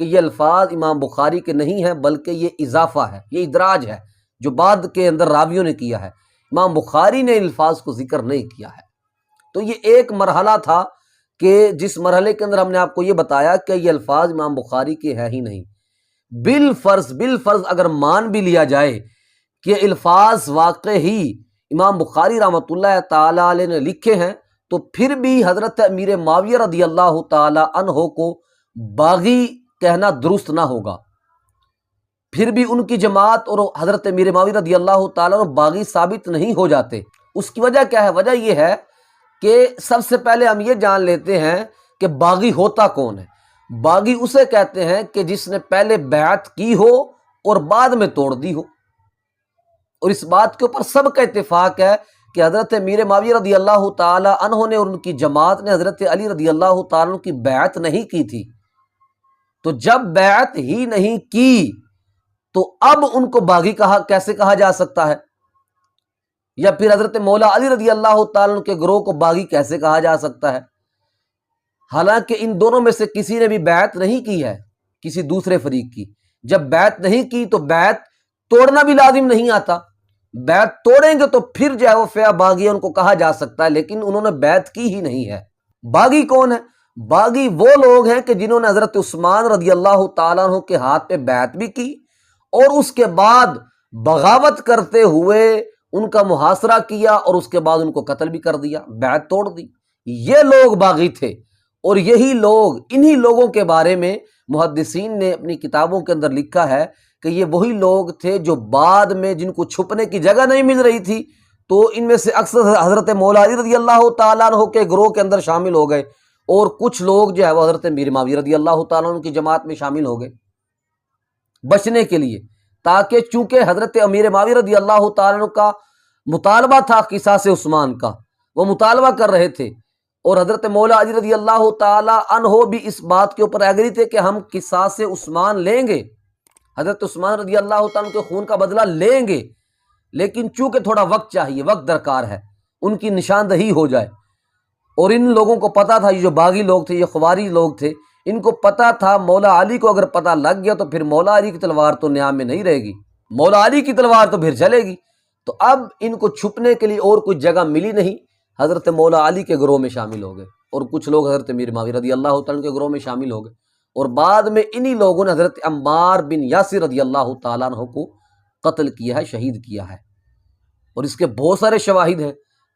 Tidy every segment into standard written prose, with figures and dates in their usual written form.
کہ یہ الفاظ امام بخاری کے نہیں ہیں بلکہ یہ اضافہ ہے، یہ ادراج ہے جو بعد کے اندر راویوں نے کیا ہے، امام بخاری نے الفاظ کو ذکر نہیں کیا ہے۔ تو یہ ایک مرحلہ تھا کہ جس مرحلے کے اندر ہم نے آپ کو یہ بتایا کہ یہ الفاظ امام بخاری کے ہے ہی نہیں۔ بالفرض اگر مان بھی لیا جائے کہ الفاظ واقع ہی امام بخاری رحمۃ اللہ تعالی علیہ نے لکھے ہیں، تو پھر بھی حضرت امیر معاویہ رضی اللہ تعالی عنہ کو باغی کہنا درست نہ ہوگا، پھر بھی ان کی جماعت اور حضرت امیر معاویہ رضی اللہ تعالیٰ عنہ باغی ثابت نہیں ہو جاتے۔ اس کی وجہ کیا ہے؟ وجہ یہ ہے کہ سب سے پہلے ہم یہ جان لیتے ہیں کہ باغی ہوتا کون ہے۔ باغی اسے کہتے ہیں کہ جس نے پہلے بیعت کی ہو اور بعد میں توڑ دی ہو، اور اس بات کے اوپر سب کا اتفاق ہے کہ حضرت امیر معاویہ رضی اللہ تعالی عنہ نے اور ان کی جماعت نے حضرت علی رضی اللہ تعالیٰ عنہ کی بیعت نہیں کی تھی۔ تو جب بیعت ہی نہیں کی تو اب ان کو باغی کیسے کہا جا سکتا ہے؟ یا پھر حضرت مولا علی رضی اللہ تعالیٰ عنہ کے گروہ کو باغی کیسے کہا جا سکتا ہے؟ حالانکہ ان دونوں میں سے کسی نے بھی بیعت نہیں کی ہے کسی دوسرے فریق کی۔ جب بیعت نہیں کی تو بیعت توڑنا بھی لازم نہیں آتا، بیعت توڑیں گے تو پھر جو ہے وہ فیہ باغی ان کو کہا جا سکتا ہے، لیکن انہوں نے بیعت کی ہی نہیں ہے۔ باغی کون ہے؟ باغی وہ لوگ ہیں کہ جنہوں نے حضرت عثمان رضی اللہ تعالیٰ عنہ کے ہاتھ پہ بیعت بھی کی اور اس کے بعد بغاوت کرتے ہوئے ان کا محاصرہ کیا اور اس کے بعد ان کو قتل بھی کر دیا، بیعت توڑ دی۔ یہ لوگ باغی تھے، اور یہی لوگ، انہی لوگوں کے بارے میں محدثین نے اپنی کتابوں کے اندر لکھا ہے کہ یہ وہی لوگ تھے جو بعد میں جن کو چھپنے کی جگہ نہیں مل رہی تھی تو ان میں سے اکثر حضرت مولا علی رضی اللہ تعالیٰ عنہ کے گروہ کے اندر شامل ہو گئے، اور کچھ لوگ جو ہے وہ حضرت امیر معاویہ رضی اللہ تعالیٰ عنہ کی جماعت میں شامل ہو گئے بچنے کے لیے، تاکہ چونکہ حضرت امیر معاویہ رضی اللہ تعالیٰ عنہ کا مطالبہ تھا قصاص عثمان کا، وہ مطالبہ کر رہے تھے، اور حضرت مولا علی رضی اللہ تعالی عنہ بھی اس بات کے اوپر ایگری تھے کہ ہم قصاص عثمان لیں گے، حضرت عثمان رضی اللہ تعالیٰ عنہ کے خون کا بدلہ لیں گے، لیکن چونکہ تھوڑا وقت چاہیے، وقت درکار ہے، ان کی نشاندہی ہو جائے۔ اور ان لوگوں کو پتا تھا، یہ جو باغی لوگ تھے، یہ خواری لوگ تھے، ان کو پتا تھا مولا علی کو اگر پتہ لگ گیا تو پھر مولا علی کی تلوار تو نیام میں نہیں رہے گی، مولا علی کی تلوار تو پھر چلے گی۔ تو اب ان کو چھپنے کے لیے اور کوئی جگہ ملی نہیں، حضرت مولا علی کے گروہ میں شامل ہو گئے، اور کچھ لوگ حضرت امیر معاویہ رضی اللہ تعالیٰ کے گروہ میں شامل ہو گئے، اور بعد میں انہی لوگوں نے حضرت عمار بن یاسر رضی اللہ تعالیٰ عنہ کو قتل کیا ہے، شہید کیا ہے۔ اور اس کے بہت سارے شواہد ہیں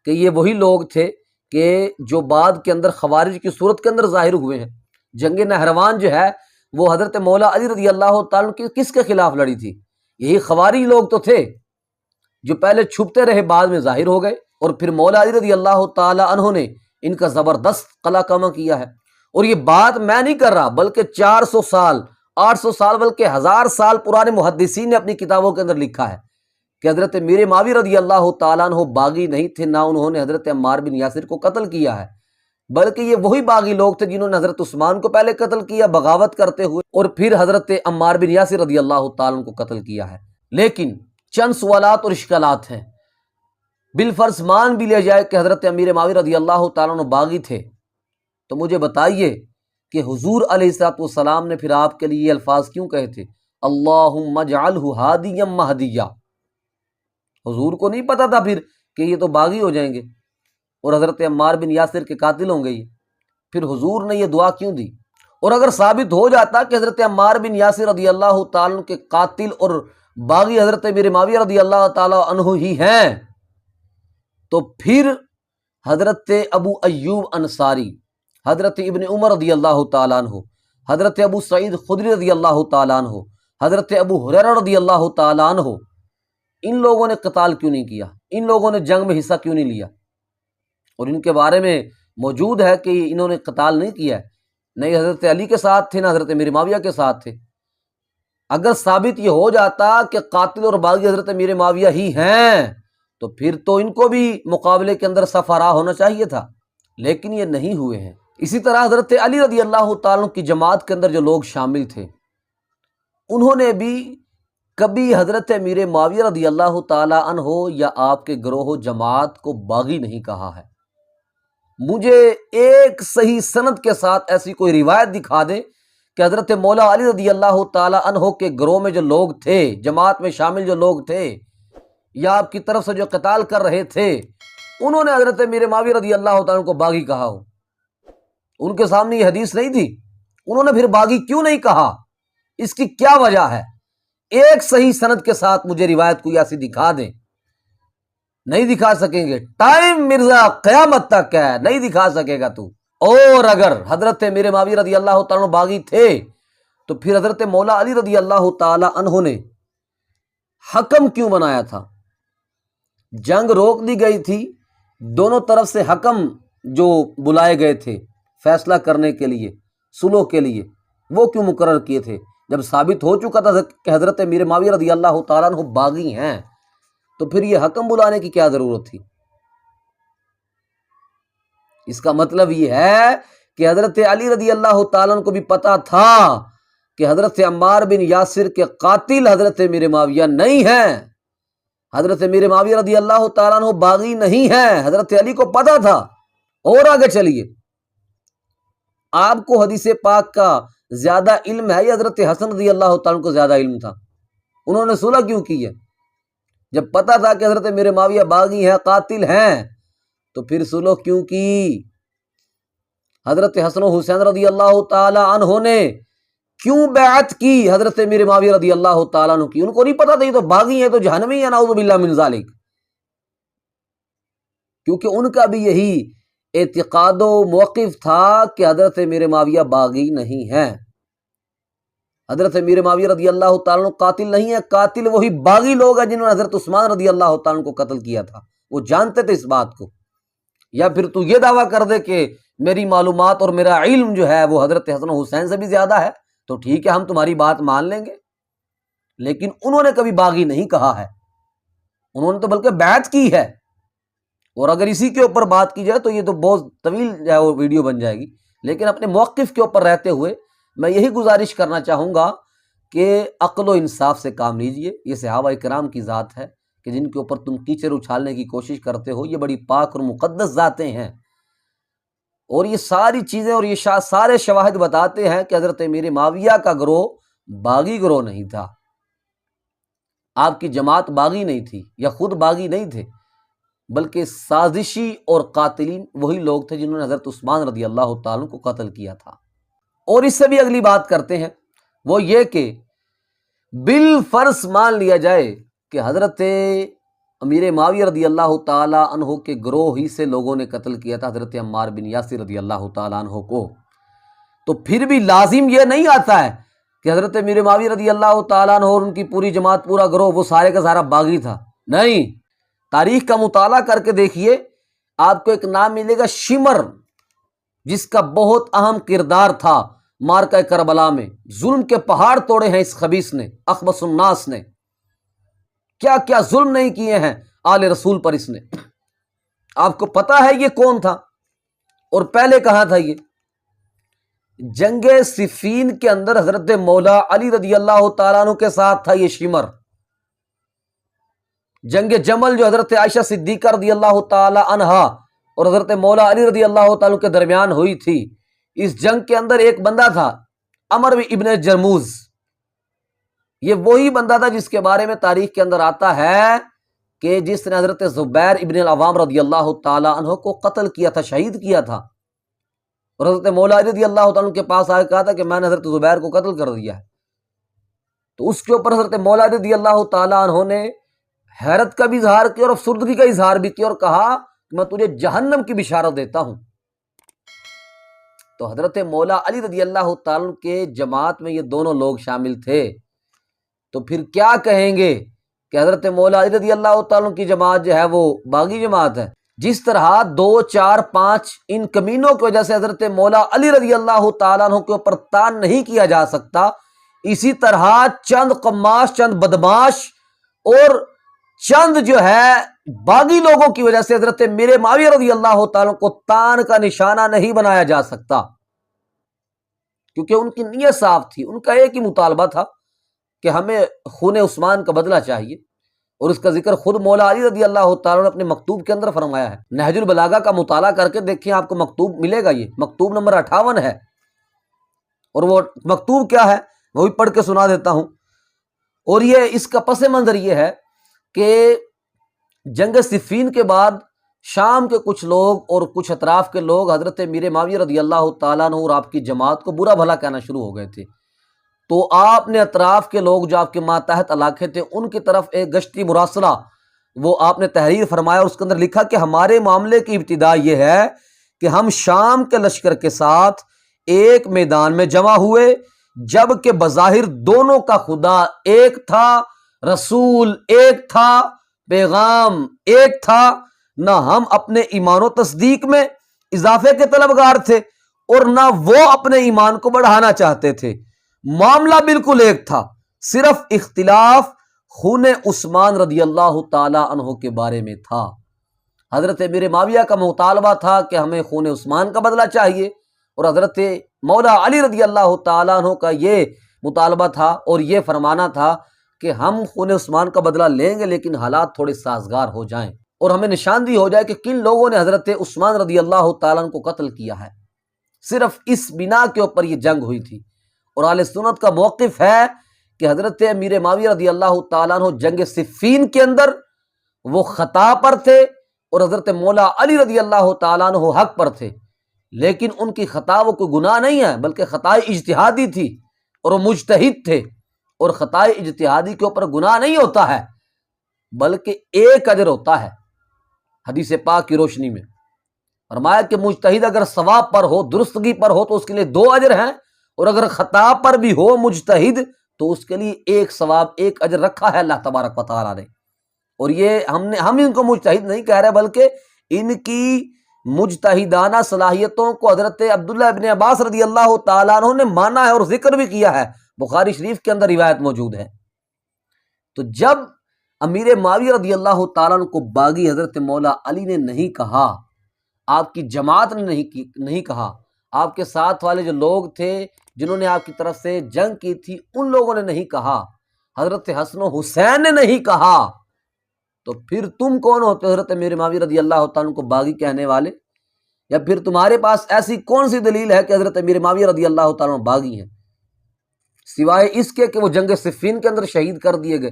کہ یہ وہی لوگ تھے کہ جو بعد کے اندر خوارج کی صورت کے اندر ظاہر ہوئے ہیں۔ جنگ نہروان جو ہے وہ حضرت مولا علی رضی اللہ تعالیٰ عنہ کس کے خلاف لڑی تھی؟ یہی خوارج لوگ تو تھے جو پہلے چھپتے رہے، بعد میں ظاہر ہو گئے، اور پھر مولا علی رضی اللہ تعالی عنہ نے ان کا زبردست قلع کما کیا ہے۔ اور یہ بات میں نہیں کر رہا، بلکہ 400 سال 800 سال بلکہ 1000 سال پرانے محدثین نے اپنی کتابوں کے اندر لکھا ہے کہ حضرت امیر معاویہ رضی اللہ تعالیٰ عنہ باغی نہیں تھے، نہ انہوں نے حضرت عمار بن یاسر کو قتل کیا ہے، بلکہ یہ وہی باغی لوگ تھے جنہوں نے حضرت عثمان کو پہلے قتل کیا بغاوت کرتے ہوئے، اور پھر حضرت عمار بن یاسر رضی اللہ تعالیٰ عنہ کو قتل کیا ہے۔ لیکن چند سوالات اور اشکالات ہیں۔ بالفرض مان بھی لیا جائے کہ حضرت امیر معاویہ رضی اللہ تعالیٰ عنہ باغی تھے، تو مجھے بتائیے کہ حضور علیہ الصلوۃ والسلام نے پھر آپ کے لیے یہ الفاظ کیوں کہے تھے؟ اللہم اجعلہ ہادیا مہدیا۔ حضور کو نہیں پتا تھا پھر کہ یہ تو باغی ہو جائیں گے اور حضرت عمار بن یاسر کے قاتل ہوں گے یہ؟ پھر حضور نے یہ دعا کیوں دی؟ اور اگر ثابت ہو جاتا کہ حضرت عمار بن یاسر رضی اللہ تعالیٰ عنہ کے قاتل اور باغی حضرت امیر معاویہ رضی اللہ تعالیٰ عنہ ہی ہیں، تو پھر حضرت ابو ایوب انصاری، حضرت ابن عمر رضی اللہ تعالیٰ عنہ، حضرت ابو سعید خدری رضی اللہ تعالیٰ عنہ، حضرت ابو ہریرہ رضی اللہ تعالیٰ عنہ، ان لوگوں نے قتال کیوں نہیں کیا؟ ان لوگوں نے جنگ میں حصہ کیوں نہیں لیا؟ اور ان کے بارے میں موجود ہے کہ انہوں نے قتال نہیں کیا ہے، نہیں حضرت علی کے ساتھ تھے، نہ حضرت امیر معاویہ کے ساتھ تھے۔ اگر ثابت یہ ہو جاتا کہ قاتل اور باغی حضرت امیر معاویہ ہی ہیں تو پھر تو ان کو بھی مقابلے کے اندر سفارا ہونا چاہیے تھا، لیکن یہ نہیں ہوئے ہیں۔ اسی طرح حضرت علی رضی اللہ تعالیٰ کی جماعت کے اندر جو لوگ شامل تھے، انہوں نے بھی کبھی حضرت امیر معاویہ رضی اللہ تعالیٰ عنہ یا آپ کے گروہ جماعت کو باغی نہیں کہا ہے۔ مجھے ایک صحیح سند کے ساتھ ایسی کوئی روایت دکھا دیں کہ حضرت مولا علی رضی اللہ تعالی عنہ کے گروہ میں جو لوگ تھے، جماعت میں شامل جو لوگ تھے، یا آپ کی طرف سے جو قتال کر رہے تھے، انہوں نے حضرت امیر معاویہ رضی اللہ تعالیٰ عنہ کو باغی کہا ہو؟ ان کے سامنے یہ حدیث نہیں تھی، انہوں نے پھر باغی کیوں نہیں کہا؟ اس کی کیا وجہ ہے؟ ایک صحیح سند کے ساتھ مجھے روایت کوئی ایسی دکھا دیں۔ نہیں دکھا سکیں گے، ٹائم مرزا قیامت تک ہے، نہیں دکھا سکے گا تو۔ اور اگر حضرت امیر معاویہ رضی اللہ تعالیٰ عنہ باغی تھے تو پھر حضرت مولا علی رضی اللہ تعالی عنہ نے حکم کیوں بنایا تھا؟ جنگ روک دی گئی تھی، دونوں طرف سے حکم جو بلائے گئے تھے فیصلہ کرنے کے لیے، صلح کے لیے، وہ کیوں مقرر کیے تھے؟ جب ثابت ہو چکا تھا کہ حضرت امیر معاویہ رضی اللہ تعالیٰ عنہ باغی ہیں، تو پھر یہ حکم بلانے کی کیا ضرورت تھی؟ اس کا مطلب یہ ہے کہ حضرت علی رضی اللہ تعالیٰ عنہ کو بھی پتا تھا کہ حضرت عمار بن یاسر کے قاتل حضرت امیر معاویہ نہیں ہیں، حضرت امیر معاویہ رضی اللہ تعالیٰ عنہ باغی نہیں ہیں، حضرت علی کو پتا تھا۔ اور آگے چلیے، آپ کو حدیث پاک کا زیادہ علم ہے یا حضرت حسن رضی اللہ تعالیٰ عنہ کو زیادہ علم تھا؟ انہوں نے صلح کیوں کی ہے؟ جب پتا تھا کہ حضرت امیر معاویہ باغی ہیں، قاتل ہیں، تو پھر صلح کیوں کی؟ حضرت حسن و حسین رضی اللہ تعالی عنہ نے کیوں بیعت کی حضرت امیر معاویہ رضی اللہ تعالیٰ عنہ کی؟ ان کو نہیں پتا تھا یہ تو باغی ہیں، تو جہنمی ہیں، نعوذ باللہ من ذالک، کیونکہ ان کا بھی یہی اعتقاد و موقف تھا کہ حضرت امیر معاویہ باغی نہیں ہیں، حضرت امیر معاویہ رضی اللہ تعالیٰ عنہ قاتل نہیں ہے، قاتل وہی باغی لوگ ہیں جنہوں نے حضرت عثمان رضی اللہ تعالیٰ عنہ کو قتل کیا تھا، وہ جانتے تھے اس بات کو۔ یا پھر تو یہ دعویٰ کر دے کہ میری معلومات اور میرا علم جو ہے وہ حضرت حسن و حسین سے بھی زیادہ ہے، تو ٹھیک ہے، ہم تمہاری بات مان لیں گے، لیکن انہوں نے کبھی باغی نہیں کہا ہے، انہوں نے تو بلکہ بیعت کی ہے۔ اور اگر اسی کے اوپر بات کی جائے تو یہ تو بہت طویل جو ہے وہ ویڈیو بن جائے گی، لیکن اپنے موقف کے اوپر رہتے ہوئے میں یہی گزارش کرنا چاہوں گا کہ عقل و انصاف سے کام لیجئے۔ یہ صحابہ کرام کی ذات ہے کہ جن کے اوپر تم کیچڑ اچھالنے کی کوشش کرتے ہو، یہ بڑی پاک اور مقدس ذاتیں ہیں، اور یہ ساری چیزیں اور یہ سارے شواہد بتاتے ہیں کہ حضرت امیر معاویہ کا گروہ باغی گروہ نہیں تھا، آپ کی جماعت باغی نہیں تھی، یا خود باغی نہیں تھے، بلکہ سازشی اور قاتلین وہی لوگ تھے جنہوں نے حضرت عثمان رضی اللہ تعالیٰ کو قتل کیا تھا۔ اور اس سے بھی اگلی بات کرتے ہیں، وہ یہ کہ بالفرض مان لیا جائے کہ حضرت امیر معاویہ رضی اللہ تعالی عنہ کے گروہ ہی سے لوگوں نے قتل کیا تھا حضرت عمار بن یاسر رضی اللہ تعالی عنہ کو، تو پھر بھی لازم یہ نہیں آتا ہے کہ حضرت امیر معاویہ رضی اللہ تعالی عنہ اور ان کی پوری جماعت، پورا گروہ، وہ سارے کا سارا باغی تھا۔ نہیں، تاریخ کا مطالعہ کر کے دیکھیے، آپ کو ایک نام ملے گا شمر، جس کا بہت اہم کردار تھا معرکہ کربلا میں، ظلم کے پہاڑ توڑے ہیں اس خبیث نے، اخبث الناس نے، کیا کیا ظلم نہیں کیے ہیں آل رسول پر اس نے۔ آپ کو پتا ہے یہ کون تھا اور پہلے کہاں تھا؟ یہ جنگ صفین کے اندر حضرت مولا علی رضی اللہ تعالیٰ عنہ کے ساتھ تھا یہ شمر۔ جنگ جمل جو حضرت عائشہ صدیقہ رضی اللہ تعالی عنہا اور حضرت مولا علی رضی اللہ تعالیٰ کے درمیان ہوئی تھی، اس جنگ کے اندر ایک بندہ تھا عمر ابن جرموز، یہ وہی بندہ تھا جس کے بارے میں تاریخ کے اندر آتا ہے کہ جس نے حضرت زبیر ابن العوام رضی اللہ تعالی عنہ کو قتل کیا تھا، شہید کیا تھا، اور حضرت مولا علی رضی اللہ تعالیٰ کے پاس آ کے کہا تھا کہ میں نے حضرت زبیر کو قتل کر دیا ہے۔ تو اس کے اوپر حضرت مولا علی رضی اللہ تعالی عنہ نے حیرت کا بھی اظہار کیا اور افسردگی کا اظہار بھی کیا، اور کہا کہ میں تجھے جہنم کی بشارت دیتا ہوں۔ تو حضرت مولا علی رضی اللہ تعالیٰ کے جماعت میں یہ دونوں لوگ شامل تھے، تو پھر کیا کہیں گے کہ حضرت مولا علی رضی اللہ تعالیٰ کی جماعت جو ہے وہ باغی جماعت ہے؟ جس طرح 2، 4، 5 ان کمینوں کی وجہ سے حضرت مولا علی رضی اللہ تعالیٰ عنہ کے اوپر تان نہیں کیا جا سکتا، اسی طرح چند قماش، چند بدماش اور چند جو ہے باغی لوگوں کی وجہ سے حضرت امیر معاویہ رضی اللہ تعالیٰ کو تان کا نشانہ نہیں بنایا جا سکتا، کیونکہ ان کی نیت صاف تھی، ان کا ایک ہی مطالبہ تھا کہ ہمیں خون عثمان کا بدلہ چاہیے، اور اس کا ذکر خود مولا علی رضی اللہ تعالیٰ نے اپنے مکتوب کے اندر فرمایا ہے۔ نہج البلاغہ کا مطالعہ کر کے دیکھیں، آپ کو مکتوب ملے گا، یہ مکتوب نمبر 58 ہے۔ اور وہ مکتوب کیا ہے وہ بھی پڑھ کے سنا دیتا ہوں۔ اور یہ اس کا پس منظر یہ ہے کہ جنگ صفین کے بعد شام کے کچھ لوگ اور کچھ اطراف کے لوگ حضرت امیر معاویہ رضی اللہ تعالیٰ عنہ اور آپ کی جماعت کو برا بھلا کہنا شروع ہو گئے تھے۔ تو آپ نے اطراف کے لوگ جو آپ کے ماتحت علاقے تھے ان کی طرف ایک گشتی مراسلہ وہ آپ نے تحریر فرمایا، اور اس کے اندر لکھا کہ ہمارے معاملے کی ابتدا یہ ہے کہ ہم شام کے لشکر کے ساتھ ایک میدان میں جمع ہوئے، جب کہ بظاہر دونوں کا خدا ایک تھا، رسول ایک تھا، پیغام ایک تھا، نہ ہم اپنے ایمان و تصدیق میں اضافے کے طلبگار تھے اور نہ وہ اپنے ایمان کو بڑھانا چاہتے تھے۔ معاملہ بالکل ایک تھا، صرف اختلاف خون عثمان رضی اللہ تعالی عنہ کے بارے میں تھا۔ حضرت امیر معاویہ کا مطالبہ تھا کہ ہمیں خون عثمان کا بدلہ چاہیے، اور حضرت مولا علی رضی اللہ تعالیٰ عنہ کا یہ مطالبہ تھا اور یہ فرمانا تھا کہ ہم خون عثمان کا بدلہ لیں گے لیکن حالات تھوڑے سازگار ہو جائیں اور ہمیں نشاندہی ہو جائے کہ کن لوگوں نے حضرت عثمان رضی اللہ تعالیٰ عنہ کو قتل کیا ہے۔ صرف اس بنا کے اوپر یہ جنگ ہوئی تھی، اور اہل سنت کا موقف ہے کہ حضرت امیر معاویہ رضی اللہ تعالیٰ عنہ جنگ صفین کے اندر وہ خطا پر تھے اور حضرت مولا علی رضی اللہ تعالیٰ عنہ حق پر تھے، لیکن ان کی خطا وہ کوئی گناہ نہیں ہے بلکہ خطائے اجتہادی تھی، اور وہ مجتہد تھے، اور خطائے اجتہادی کے اوپر گناہ نہیں ہوتا ہے بلکہ ایک اجر ہوتا ہے۔ حدیث پاک کی روشنی میں فرمایا کہ مجتہد اگر ثواب پر ہو، درستگی پر ہو، تو اس کے لیے 2 اجر ہیں، اور اگر خطا پر بھی ہو مجتہد تو اس کے لیے 1 ثواب 1 اجر رکھا ہے اللہ تبارک و تعالیٰ نے۔ اور یہ ہم ان کو مجتہد نہیں کہہ رہے بلکہ ان کی مجتہدانہ صلاحیتوں کو حضرت عبداللہ ابن عباس رضی اللہ تعالیٰ عنہ نے مانا ہے اور ذکر بھی کیا ہے، بخاری شریف کے اندر روایت موجود ہے۔ تو جب امیر معاویہ رضی اللہ تعالیٰ عنہ کو باغی حضرت مولا علی نے نہیں کہا، آپ کی جماعت نے نہیں کہا، آپ کے ساتھ والے جو لوگ تھے جنہوں نے آپ کی طرف سے جنگ کی تھی ان لوگوں نے نہیں کہا، حضرت حسن و حسین نے نہیں کہا، تو پھر تم کون ہوتے حضرت امیر معاویہ رضی اللہ تعالیٰ عنہ کو باغی کہنے والے؟ یا پھر تمہارے پاس ایسی کون سی دلیل ہے کہ حضرت امیر معاویہ رضی اللہ تعالیٰ عنہ باغی ہیں، سوائے اس کے کہ وہ جنگ صفین کے اندر شہید کر دیے گئے؟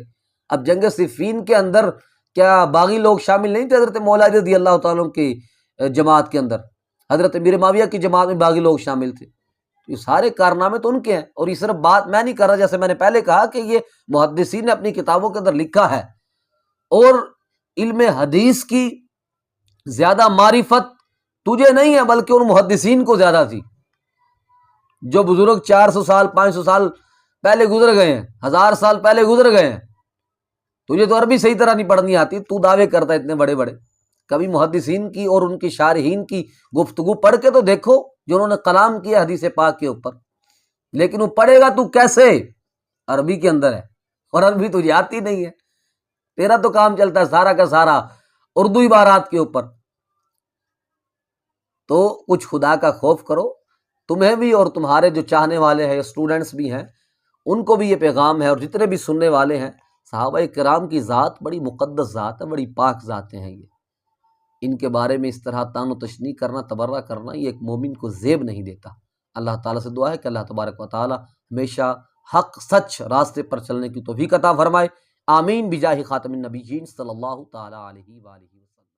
اب جنگ صفین کے اندر کیا باغی لوگ شامل نہیں تھے حضرت مولا علی رضی اللہ تعالیٰ عنہ کی جماعت کے اندر؟ حضرت امیر معاویہ کی جماعت میں باغی لوگ شامل تھے۔ یہ سارے کارنامے تو ان کے ہیں، اور یہ صرف بات میں نہیں کر رہا، جیسے میں نے پہلے کہا کہ یہ محدثین نے اپنی کتابوں کے اندر لکھا ہے، اور علم حدیث کی زیادہ معرفت تجھے نہیں ہے بلکہ ان محدثین کو زیادہ تھی، جو بزرگ 400 سال 500 سال پہلے گزر گئے ہیں، 1000 سال پہلے گزر گئے ہیں۔ تجھے تو عربی صحیح طرح نہیں پڑھنی آتی، تو دعوے کرتا ہے اتنے بڑے بڑے۔ کبھی محدثین کی اور ان کی شارحین کی گفتگو پڑھ کے تو دیکھو جو انہوں نے کلام کیا حدیث پاک کے اوپر، لیکن وہ پڑھے گا تو کیسے؟ عربی کے اندر ہے، اور عربی تجھے آتی نہیں ہے، تیرا تو کام چلتا ہے سارا کا سارا اردو عبارات کے اوپر۔ تو کچھ خدا کا خوف کرو، تمہیں بھی اور تمہارے جو چاہنے والے ہیں اسٹوڈنٹس بھی ہیں ان کو بھی یہ پیغام ہے، اور جتنے بھی سننے والے ہیں، صحابہ کرام کی ذات بڑی مقدس ذات ہے، بڑی پاک ذاتیں ہیں، یہ ان کے بارے میں اس طرح طعن و تشنیع کرنا، تبرہ کرنا، یہ ایک مومن کو زیب نہیں دیتا۔ اللہ تعالیٰ سے دعا ہے کہ اللہ تبارک و تعالیٰ ہمیشہ حق سچ راستے پر چلنے کی توفیق عطا فرمائے۔ آمین بجاہ خاتم النبیین صلی اللہ تعالیٰ علیہ وآلہ